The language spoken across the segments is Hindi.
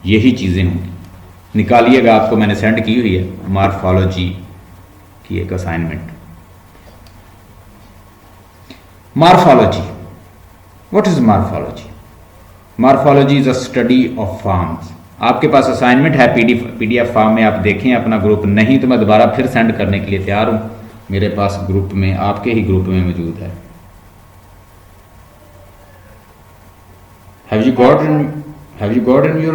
यही चीज़ें होंगी। निकालिएगा, आपको मैंने सेंड की हुई है मॉर्फोलॉजी की एक assignment. Morphology, what is morphology? Morphology is a study of forms. आपके पास असाइनमेंट है पीडीएफ फॉर्म में, आप देखें अपना ग्रुप, नहीं तो मैं दोबारा फिर सेंड करने के लिए तैयार हूँ। मेरे पास ग्रुप में, आपके ही ग्रुप में मौजूद है। Have you got in your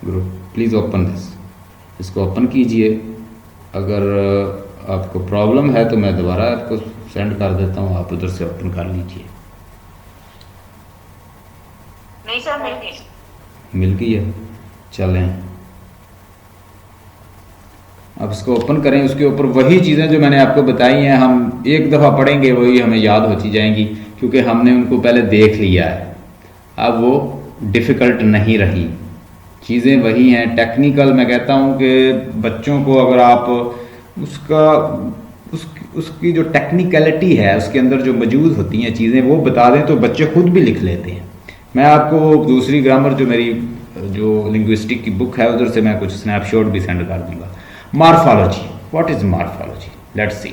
group? Please open this, इसको ओपन कीजिए। अगर आपको प्रॉब्लम है तो मैं दोबारा आपको सेंड कर देता हूँ, आप उधर से ओपन कर लीजिए। नहीं सर, मिल गई है। चलें, अब इसको ओपन करें। उसके ऊपर वही चीज़ें जो मैंने आपको बताई हैं, हम एक दफ़ा पढ़ेंगे वही हमें याद होती जाएंगी, क्योंकि हमने उनको पहले देख लिया है। अब वो डिफ़िकल्ट नहीं रही, चीज़ें वही हैं। टेक्निकल मैं कहता हूँ कि बच्चों को अगर आप उसकी जो टेक्निकलिटी है, उसके अंदर जो मौजूद होती हैं चीज़ें, वो बता दें तो बच्चे खुद भी लिख लेते हैं। मैं आपको दूसरी ग्रामर जो मेरी जो लिंग्विस्टिक की बुक है उधर से मैं कुछ स्नैपशॉट भी सेंड कर दूंगा। Morphology, what is morphology? Let's see.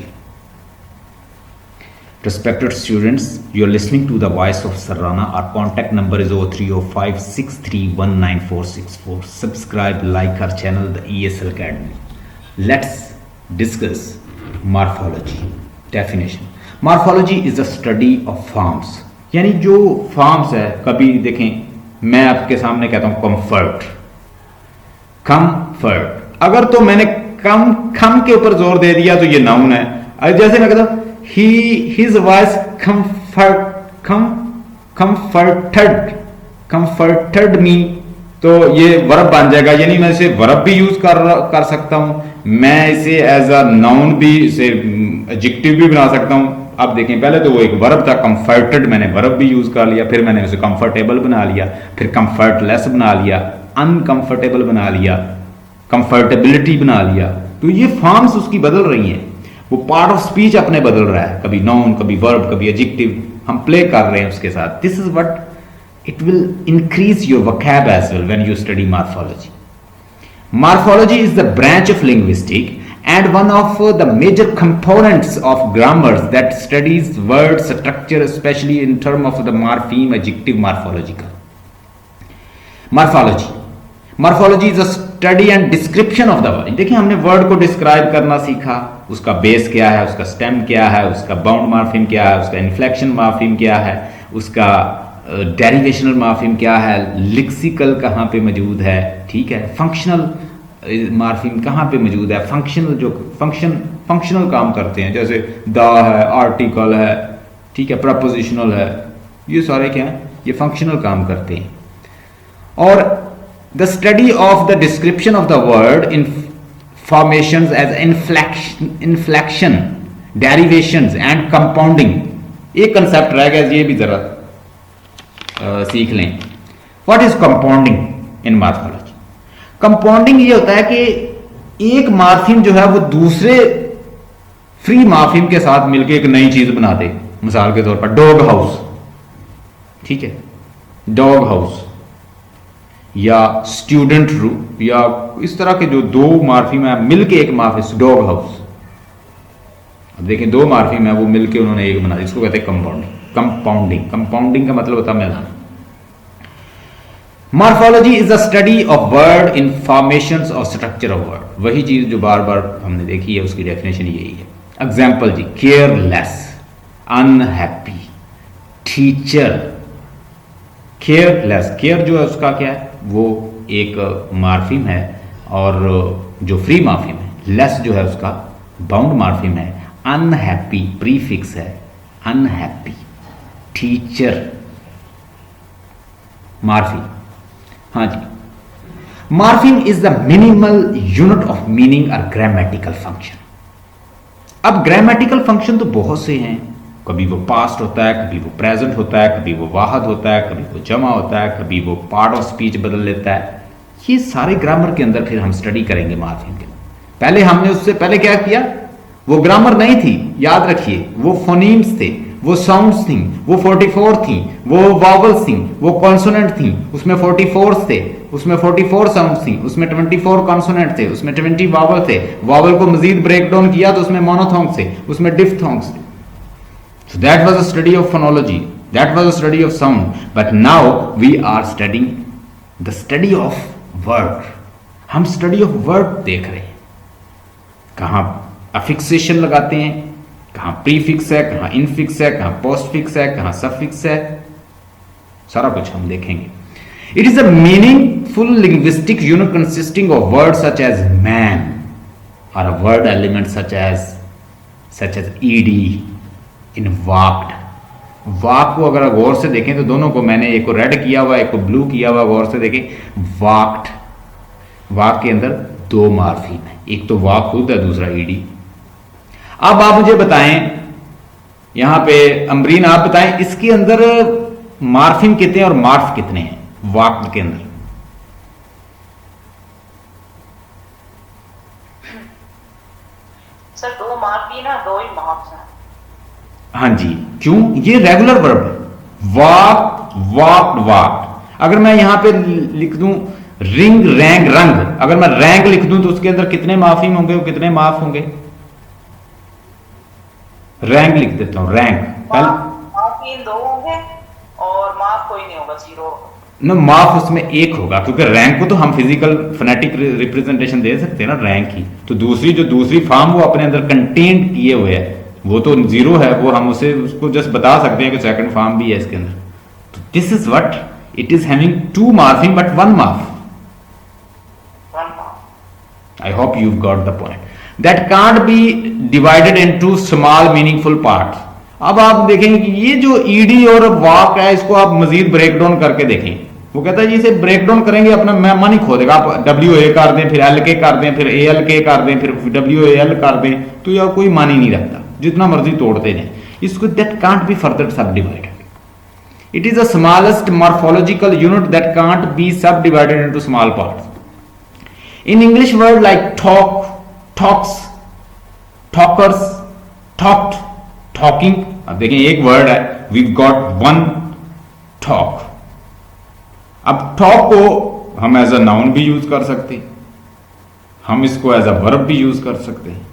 Respected students, you are listening to the voice of Sarana. Our contact number is 030563194464. Subscribe, like our channel, the ESL Academy. Let's discuss morphology. Definition. Morphology is a study of forms. यानी जो फॉर्म्स है, कभी देखें मैं आपके सामने कहता हूं कंफर्ट, कंफर्ट, अगर तो मैंने खम के ऊपर जोर दे दिया तो ये नाउन है। जैसे मैं कहता हूं his was comforted me, तो ये वर्ब बन जाएगा। यानी मैं इसे वर्ब भी यूज कर सकता हूं, मैं इसे एज अ नाउन भी, इसे एडजेक्टिव भी बना सकता हूं। अब देखें, पहले तो वो एक वर्ब था कंफर्टेड, मैंने वर्ब भी यूज कर लिया, फिर मैंने उसे कंफर्टेबल बना लिया, फिर कंफर्टलेस बना लिया, अनकंफर्टेबल बना लिया, कंफर्टेबिलिटी बना लिया। तो ये फॉर्म्स उसकी बदल रही हैं, वो पार्ट ऑफ स्पीच अपने बदल रहा है, कभी नाउन, कभी वर्ब, कभी एडजेक्टिव, हम प्ले कर रहे हैं उसके साथ। This is what it will increase your vocab as well when you study morphology. Morphology is the branch of linguistic and one of the major components of grammar that studies word structure, especially in term of the morpheme, adjective, morphological. Morphology is a study and description of the word. देखिए, हमने वर्ड को डिस्क्राइब करना सीखा, उसका बेस क्या है, उसका स्टेम क्या है, उसका बाउंड मॉर्फीम क्या है, उसका इन्फ्लेक्शन मॉर्फीम क्या है, उसका डेरिवेशनल मॉर्फीम क्या है, लेक्सिकल कहाँ पे मौजूद है, ठीक है, फंक्शनल मॉर्फीम कहाँ पे मौजूद है, फंक्शनल जो फंक्शनल काम करते हैं, जैसे द है, आर्टिकल है, ठीक है, प्रपोजिशनल है, ये सारे क्या हैं, ये फंक्शनल काम करते हैं। और the study of the description of the word in formations as inflection, derivations and compounding. एक कंसेप्ट रह गया, ये भी जरा सीख लें। What is compounding in morphology? Compounding ये होता है कि एक मार्फिम जो है वो दूसरे फ्री मार्फिम के साथ मिलकर एक नई चीज बना दे। मिसाल के तौर पर डॉग हाउस, ठीक है, डॉग हाउस या स्टूडेंट रूम, या इस तरह के जो दो मार्फिम है मिलके एक मार्फिम, डॉग हाउस। अब देखें, दो मार्फिम है वो मिलके उन्होंने एक बना दिया, इसको कहते हैं कंपाउंडिंग का मतलब होता है मिलाना। Morphology is a study of word in formations और स्ट्रक्चर ऑफ वर्ड। वही चीज जो बार बार हमने देखी है, उसकी डेफिनेशन यही है। एग्जाम्पल जी, careless, unhappy, teacher. Careless, care जो है उसका क्या है, वो एक मार्फिम है, और जो फ्री मार्फिम है, लेस जो है उसका बाउंड मार्फिम है, अनहैप्पी प्रीफिक्स है, अनहैप्पी, टीचर मार्फिम। हाँ जी, morpheme is the minimal unit of meaning और ग्रामेटिकल फंक्शन। अब ग्रामेटिकल फंक्शन तो बहुत से हैं, कभी वो पास्ट होता है, कभी वो प्रेजेंट होता है, कभी वो वाहद होता है, कभी वो जमा होता है, कभी वो पार्ट ऑफ स्पीच बदल लेता है। ये सारे ग्रामर के अंदर फिर हम स्टडी करेंगे मार्फिम के। पहले हमने उससे पहले क्या किया, वो ग्रामर नहीं थी, याद रखिए, वो फोनीम्स थे, वो साउंड्स थी, वो 44 थी, वो वावल्स थी, वो कॉन्सोनेंट थी, उसमें 44 थे, उसमें 44 साउंड थी, उसमें 24 कॉन्सोनेंट थे, उसमें 20 वावल थे। वावल को मजीद ब्रेक डाउन किया तो उसमें मोनोथॉन्ग थे, उसमें डिफ्थॉन्ग्स थे। So that was a study of phonology, that was a study of sound. But now we are studying the study of word. हम स्टडी ऑफ वर्ड देख रहे हैं, कहां अफिक्सेशन लगाते हैं, कहां प्रीफिक्स है, कहां इनफिक्स है, कहां पोस्टफिक्स है, कहां सफिक्स है, सारा कुछ हम देखेंगे। It is a meaningful linguistic unit consisting of word such as man और a word element such as ed in walked. Walk को अगर गौर से देखें तो दोनों को मैंने एक को रेड किया हुआ, एक को ब्लू किया हुआ, गौर से देखें। वाक्ड, वाक के अंदर दो मार्फिम है, एक तो वाक खुद है, दूसरा ईडी। अब आप मुझे बताएं, यहां पे अमरीन आप बताएं इसके अंदर मार्फिम कितने और मार्फ कितने हैं वाक के अंदर? सर दो मार्फिम है, दो ही मार्फ्स हैं। हाँ जी, क्यों? ये रेगुलर वर्ब है, वाक वाक्ड वाक्ड। अगर मैं यहां पे लिख दूं रिंग रैंग रंग, अगर मैं रैंग लिख दूं तो उसके अंदर कितने माफिम होंगे और कितने माफ होंगे? रैंक लिख देता हूं, रैंक माफिम दो होंगे और माफ कोई नहीं होगा, जीरो ना। माफ उसमें एक होगा, क्योंकि रैंक को तो हम फिजिकल फोनेटिक रिप्रेजेंटेशन दे सकते हैं ना रैंक की। तो दूसरी जो दूसरी फॉर्म वो अपने अंदर कंटेंट किए हुए है, वो तो जीरो है, वो हम उसे उसको जस्ट बता सकते हैं कि सेकंड फॉर्म भी है इसके अंदर। तो this is what it is having two morphing but one morph. I hope you've got the point. That can't be divided into small meaningful parts. अब आप देखेंगे कि ये जो ईडी और वाक है, इसको आप मजीद ब्रेक डाउन करके देखें। वो कहता है इसे ब्रेक डाउन करेंगे अपना मन ही खो देगा। आप डब्ल्यू ए कर दें, फिर एल के कर दें, फिर ए एल के कर दें, फिर डब्ल्यू ए एल कर दें, तो यह कोई मान ही नहीं रखता, जितना मर्जी तोड़ते जाए इसको। That can't be further subdivided. It is the smallest morphological unit that can't be subdivided into small parts. In English word like talk, talks, talkers, talked, talking, अब देखें एक वर्ड है, we've got one talk। अब talk को हम एज अ नाउन भी यूज कर सकते हैं, हम इसको एज अ वर्ब भी यूज कर सकते हैं।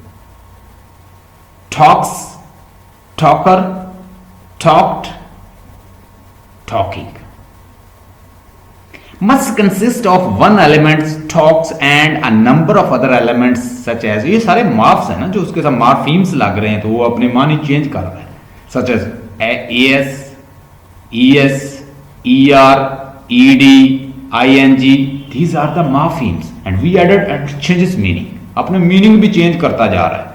talks, talker, talked, talking must consist of one element talks and a number of other elements such as, ये सारे मार्फ्स हैं ना जो उसके साथ मार्फीम्स लग रहे हैं, तो वो अपने मानी चेंज कर रहे हैं, such as as, es, er, ed, ing, these are the morphemes and we added and changes meaning। अपने मीनिंग भी चेंज करता जा रहा है,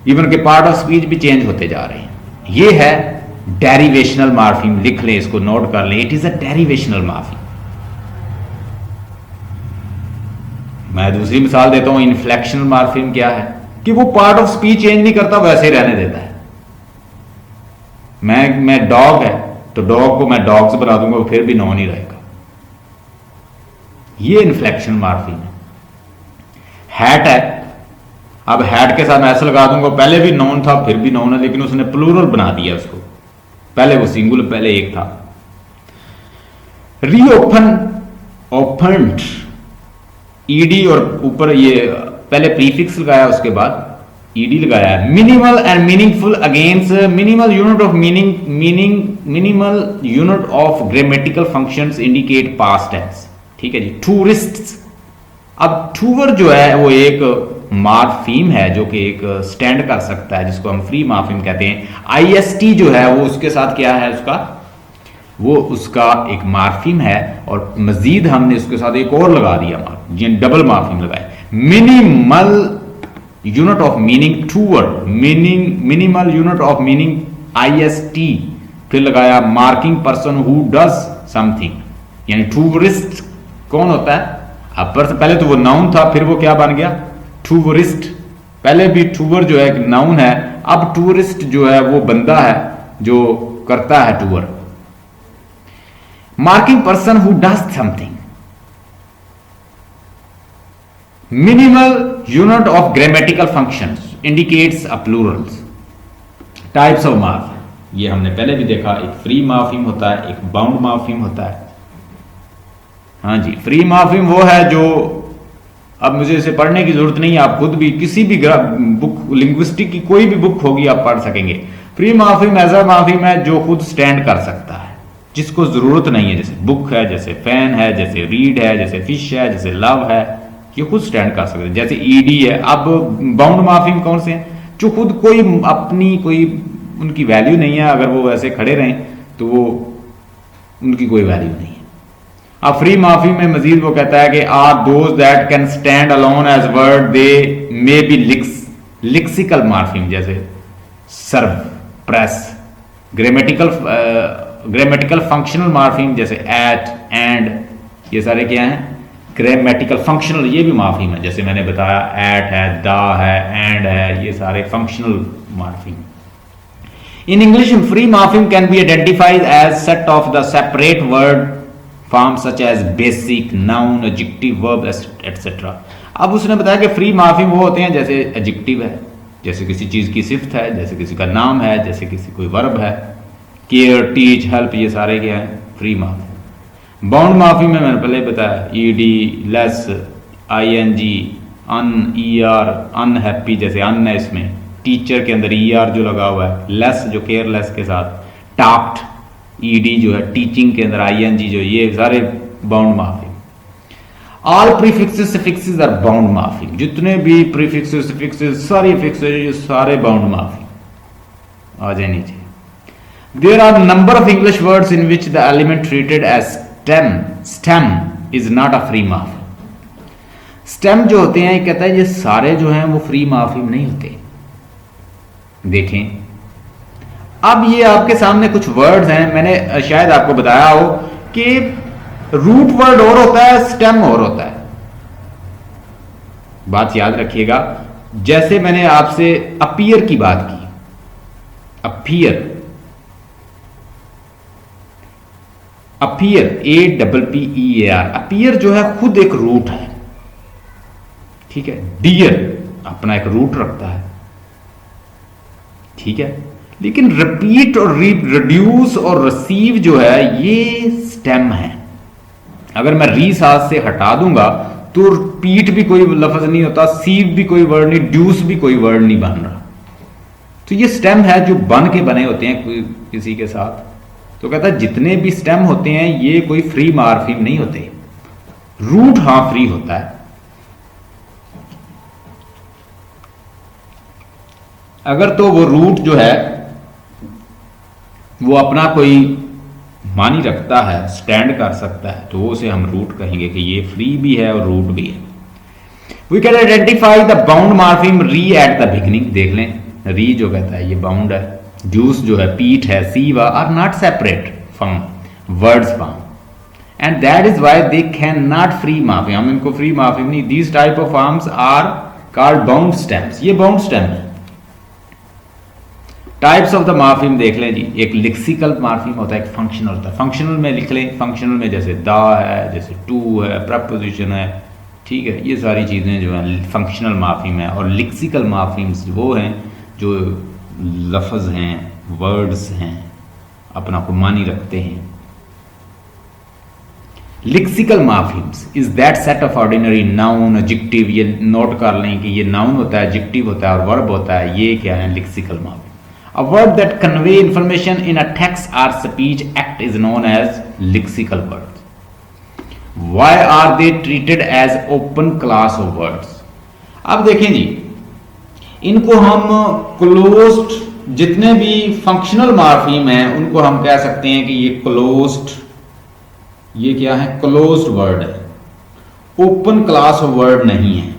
इवन के पार्ट ऑफ स्पीच भी चेंज होते जा रहे हैं। ये है डेरिवेशनल मार्फीम, लिख लें इसको, नोट कर लें, it is a derivational morpheme. मैं दूसरी मिसाल देता हूं, इन्फ्लेक्शनल मार्फिम क्या है कि वो पार्ट ऑफ स्पीच चेंज नहीं करता, वैसे ही रहने देता है। मैं डॉग है तो डॉग को मैं डॉग्स बना दूंगा, वो फिर भी नॉन ही रहेगा। ये इन्फ्लेक्शनल मार्फिम है। हैट है, अब हैट के साथ मैं ऐसा लगा दूंगा, पहले भी नॉन था फिर भी नॉन है, लेकिन उसने प्लूरल बना दिया उसको, पहले वो सिंगुलर पहले एक था। रीओपन, ओपन्ड, ईडी और ऊपर ये पहले प्रीफिक्स लगाया उसके बाद ईडी लगाया। Minimal and meaningful against minimal unit of minimal unit of grammatical functions indicate past tense. ठीक है जी। टूरिस्ट्स, अब टूवर जो है वो एक मार्फीम है जो कि एक स्टैंड कर सकता है, जिसको हम फ्री मार्फीम कहते हैं। आईएसटी जो है वो उसके साथ क्या है, वो उसका एक मार्फिम है, और मजीद हमने उसके साथ एक और लगा दिया, डबल मार्फिम लगाए। Minimal unit of meaning toward, minimal unit of meaning IST, फिर लगाया marking person who does something, यानी टूरिस्ट कौन होता है? अब पहले तो वो नाउन था, फिर वो क्या बन गया? टूरिस्ट। पहले भी टूवर जो है एक नाउन है, अब टूरिस्ट जो है वो बंदा है जो करता है tour. Marking person who does something. Minimal unit of grammatical functions indicates a plurals. Types of morphem, ये हमने पहले भी देखा, एक फ्री मार्फिम होता है, एक बाउंड मार्फिम होता है। हाँ जी, फ्री मार्फिम वो है जो, अब मुझे इसे पढ़ने की जरूरत नहीं है, आप खुद भी किसी भी बुक, लिंग्विस्टिक की कोई भी बुक होगी आप पढ़ सकेंगे। फ्री मार्फिम ऐसा मार्फिम है जो खुद स्टैंड कर सकता है, जिसको जरूरत नहीं है, जैसे बुक है, जैसे फैन है, जैसे रीड है, जैसे फिश है, जैसे लव है, ये खुद स्टैंड कर सकते हैं। जैसे ईडी है। अब बाउंड मार्फिम कौन से हैं? जो खुद कोई अपनी कोई उनकी वैल्यू नहीं है, अगर वो वैसे खड़े रहें तो वो उनकी कोई वैल्यू नहीं है। अब फ्री मार्फिम में मजीद वो कहता है कि are those that can stand alone as word they may be lexical morpheme, जैसे serve, press, grammatical functional morpheme जैसे एट, एंड, ये सारे क्या हैं? ग्रामेटिकल फंक्शनल, ये भी मार्फिम है। जैसे मैंने बताया एट है, दा है, एंड है, ये सारे functional मार्फिम। In English, free morpheme can be identified as set of the separate word forms such as basic, noun, adjective, verb, etc. अब उसने बताया कि फ्री मार्फिम वो होते हैं जैसे एडजेक्टिव है, जैसे किसी चीज़ की सिफ्त है, जैसे किसी का नाम है, जैसे किसी कोई वर्ब है, केयर, टीच, हेल्प, ये सारे क्या हैं? फ्री मार्फिम। बाउंड मार्फिम में मैंने पहले बताया ईडी, लेस, आईएनजी, अन, ईआर, अनहैप्पी, जैसे अन है इसमें, टीचर के अंदर ईआर जो लगा हुआ है, लेस जो केयरलेस के साथ, टाक्ट, ईडी जो है टीचिंग के अंदर, आईएनजी जो, ये सारे bound morpheme. All prefixes suffixes are bound morpheme. जितने भी प्रीफिक्सेस सफिक्सेस सारी फिक्सेस ये सारे बाउंड मार्फिम। आ जाए नीचे। There are number of English words in which the element treated as stem is not a free morpheme. Stem जो होते हैं, ये कहता है ये सारे जो हैं वो फ्री मार्फिम नहीं होते। देखें, अब ये आपके सामने कुछ वर्ड्स हैं, मैंने शायद आपको बताया हो कि रूट वर्ड और होता है, स्टेम और होता है। बात याद रखिएगा। जैसे मैंने आपसे अपीयर की बात की, अपीयर, APPEAR, अपीयर जो है खुद एक रूट है, ठीक है। डियर अपना एक रूट रखता है, ठीक है। लेकिन रिपीट और रिड्यूस और रिसीव जो है ये स्टेम है। अगर मैं री साथ से हटा दूंगा तो रिपीट भी कोई लफ्ज नहीं होता, सीव भी कोई वर्ड नहीं, ड्यूस भी कोई वर्ड नहीं बन रहा। तो ये स्टेम है जो बन के बने होते हैं कोई किसी के साथ। तो कहता है जितने भी स्टेम होते हैं ये कोई फ्री मार्फिम नहीं होते। रूट हां फ्री होता है। अगर तो वो रूट जो है वो अपना कोई मानी रखता है, स्टैंड कर सकता है, तो उसे हम रूट कहेंगे कि ये फ्री भी है और रूट भी है। We can identify the bound morpheme re at the beginning. देख लें, री जो कहता है ये बाउंड है, ड्यूस जो है, पीट है, सीवा are not separate from words form and that is why they can not free morpheme. हम इनको फ्री मार्फिम नहीं, these type of forms are called bound stems. ये बाउंड स्टेम है। टाइप्स ऑफ द मार्फिम देख लें जी। एक लेक्सिकल मार्फिम होता है, एक फंक्शनल होता है। फंक्शनल में लिख लें, फंक्शनल में जैसे दा है, जैसे टू है, प्रपोजिशन है, ठीक है। ये सारी चीज़ें जो हैं फंक्शनल मार्फिम है। और लेक्सिकल मार्फिम्स वो हैं जो लफ्ज़ हैं, वर्ड्स हैं, अपना को मानी रखते हैं। Lexical morphemes is that set of ordinary noun, adjective, ये नोट कर लें कि ये नाउन होता है, एडजेक्टिव होता है और वर्ब होता है। ये क्या है? Lexical मार्फिम। A word that convey information in a text or speech act is known as lexical words. Why are they treated as open class of words? अब देखें जी, इनको हम क्लोज्ड, जितने भी फंक्शनल मार्फिम हैं उनको हम कह सकते हैं कि ये क्लोज्ड, ये क्या है? क्लोज्ड वर्ड है, ओपन क्लास ऑफ वर्ड नहीं है।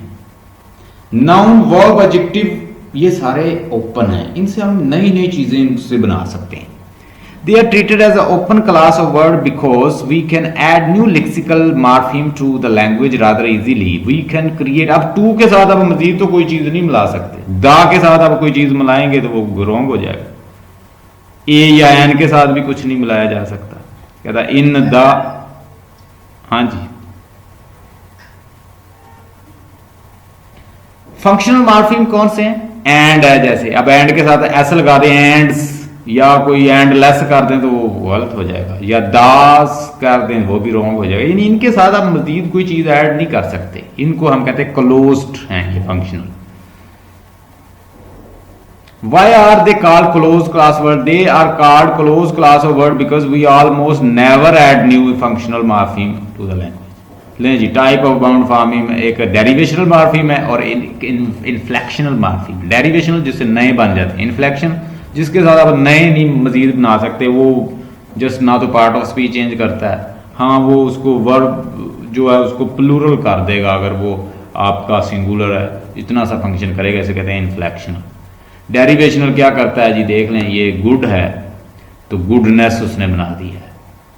नाउन, वर्ब, एडजेक्टिव ये सारे ओपन हैं, इनसे हम नई नई चीजें इनसे बना सकते हैं। They are treated as a open class of word because we can add new lexical morpheme to the language rather easily. We can create, अब टू के साथ अब मजीद तो कोई चीज नहीं मिला सकते, दा के साथ अब कोई चीज मिलाएंगे तो वो रॉन्ग हो जाएगा। ए या एन के साथ भी कुछ नहीं मिलाया जा सकता। कहता इन द, हाँ जी। फंक्शनल मार्फिम कौन से हैं? एंड है, जैसे अब एंड के साथ एस लगा दे, एंड्स, या कोई एंड लेस कर दें तो वो गलत हो जाएगा, या दास कर दें वो भी रॉन्ग हो जाएगा। यानी इनके साथ आप मजीद कोई चीज़ ऐड नहीं कर सकते, इनको हम कहते हैं क्लोज्ड हैं ये functional. Why are they called closed class word? They are called closed class of word because we almost never add new functional morpheme to the language. लें जी, टाइप ऑफ बाउंड फॉर्मिंग एक डेरिवेशनल मॉर्फीम है और इन्फ्लेक्शनल मॉर्फीम। डेरिवेशनल जिससे नए बन जाते हैं, इन्फ्लेक्शन जिसके साथ आप नए नहीं मजीद बना सकते, वो जस्ट ना तो पार्ट ऑफ स्पीच चेंज करता है, हाँ वो उसको वर्ब जो है उसको प्लूरल कर देगा अगर वो आपका सिंगुलर है, इतना सा फंक्शन करेगा, इसे कहते हैं इन्फ्लेक्शनल। डेरिवेशनल क्या करता है जी, देख लें, ये गुड है तो गुडनेस उसने बना दिया है,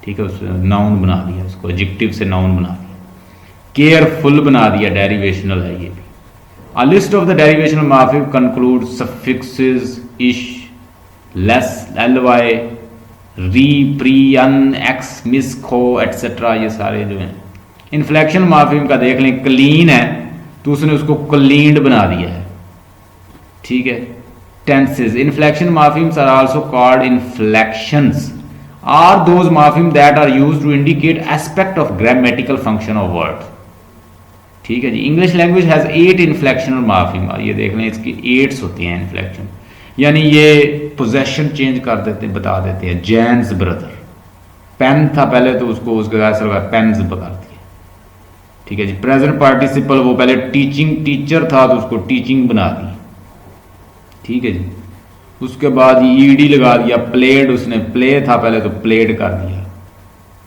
ठीक है, उसने नाउन बना दिया, उसको एडजेक्टिव से नाउन बना दिया। केयरफुल बना दिया, डेरिवेशनल है ये भी। A list of the derivational morpheme conclude suffixes इश, लेस, ly, री, प्री, अन, एक्स, मिस, खो एटसेट्रा, ये सारे जो हैं। इन्फ्लेक्शन मॉर्फीम का देख लें, क्लीन है तो उसने उसको क्लीन्ड बना दिया है, ठीक है। Tenses, inflection morphemes are also called inflections are those morpheme that are used to indicate aspect of grammatical function of word, ठीक है जी। English language has 8 inflectional morpheme, और ये देख लें इसकी 8 होती हैं इन्फ्लेक्शन, यानी ये पोजेशन चेंज कर देते, बता देते हैं। जैन्स ब्रदर, पेन था पहले तो उसको उसके पेन्स बता दिया, ठीक है जी। प्रेजेंट पार्टिसिपल, वो पहले टीचिंग टीचर था तो उसको टीचिंग बना दी, ठीक है जी। उसके बाद ईडी लगा दिया, प्लेड, उसने प्ले था पहले तो प्लेड कर दिया।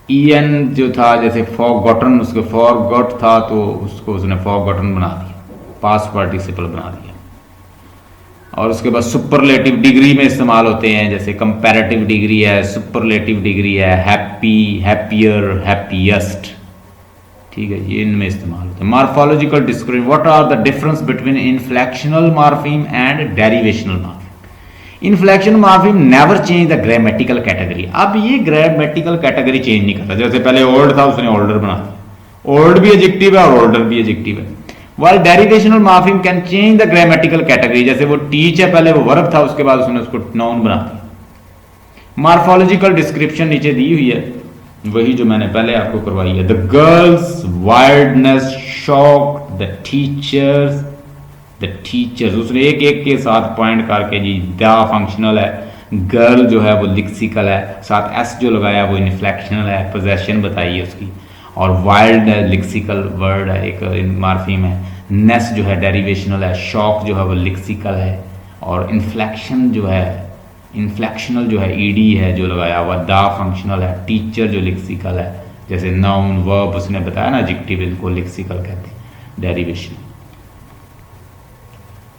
ईएन जो था जैसे फॉरगॉटन, उसको फॉरगॉट था तो उसको उसने फॉरगॉटन बना दिया, पास्ट पार्टिसिपल बना दिया। और उसके बाद सुपरलेटिव डिग्री में इस्तेमाल होते हैं, जैसे कंपैरेटिव डिग्री है, सुपरलेटिव डिग्री है, हैप्पी, हैप्पियर, हैप्पीएस्ट, ठीक है, ये इनमें इस्तेमाल होते हैं। Morphological description, what are the difference between inflectional morpheme and derivational morpheme. Inflection morpheme never change the grammatical category, अब ये ग्रामेटिकल कैटेगरी चेंज नहीं करता, जैसे पहले ओल्ड था उसने ओल्डर बना दिया, ओल्ड भी एडजेक्टिव है और ओल्डर भी एडजेक्टिव है। While derivational morpheme can change the grammatical category, जैसे वो टीच है पहले वो वर्ब था, उसके बाद उसने उसको नाउन बना दिया। मॉर्फोलॉजिकल डिस्क्रिप्शन नीचे दी हुई है, वही जो मैंने पहले आपको करवाई है। The girls wildness shock the teachers, the teachers, उसने एक एक के साथ पॉइंट करके जी, द फंक्शनल है, गर्ल जो है वो लिक्सिकल है, साथ एस जो लगाया वो इन्फ्लेक्शनल है, पोजेशन बताई है उसकी, और वाइल्ड है लिक्सिकल वर्ड है, एक मॉर्फीम है। नेस जो है डेरिवेशनल है, शॉक जो है वो लिक्सिकल है, और इन्फ्लेक्शन जो है इन्फ्लेक्शनल जो है ईडी है जो लगाया हुआ, द फंक्शनल है, टीचर जो लिक्सिकल है, जैसे नाउन वर्ब उसने बताया ना एडजेक्टिव, इनको लिक्सिकल कहते हैं, derivation.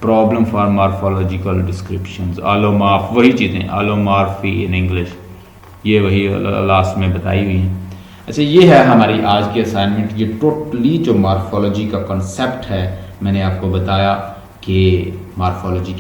Problem for morphological descriptions, allomorph, वही चीज़ें, एलोमॉर्फी इन इंग्लिश, ये वही लास्ट में बताई हुई है। अच्छा, ये है हमारी आज की असाइनमेंट। ये टोटली जो मॉर्फोलॉजी का कॉन्सेप्ट है मैंने आपको बताया कि मॉर्फोलॉजी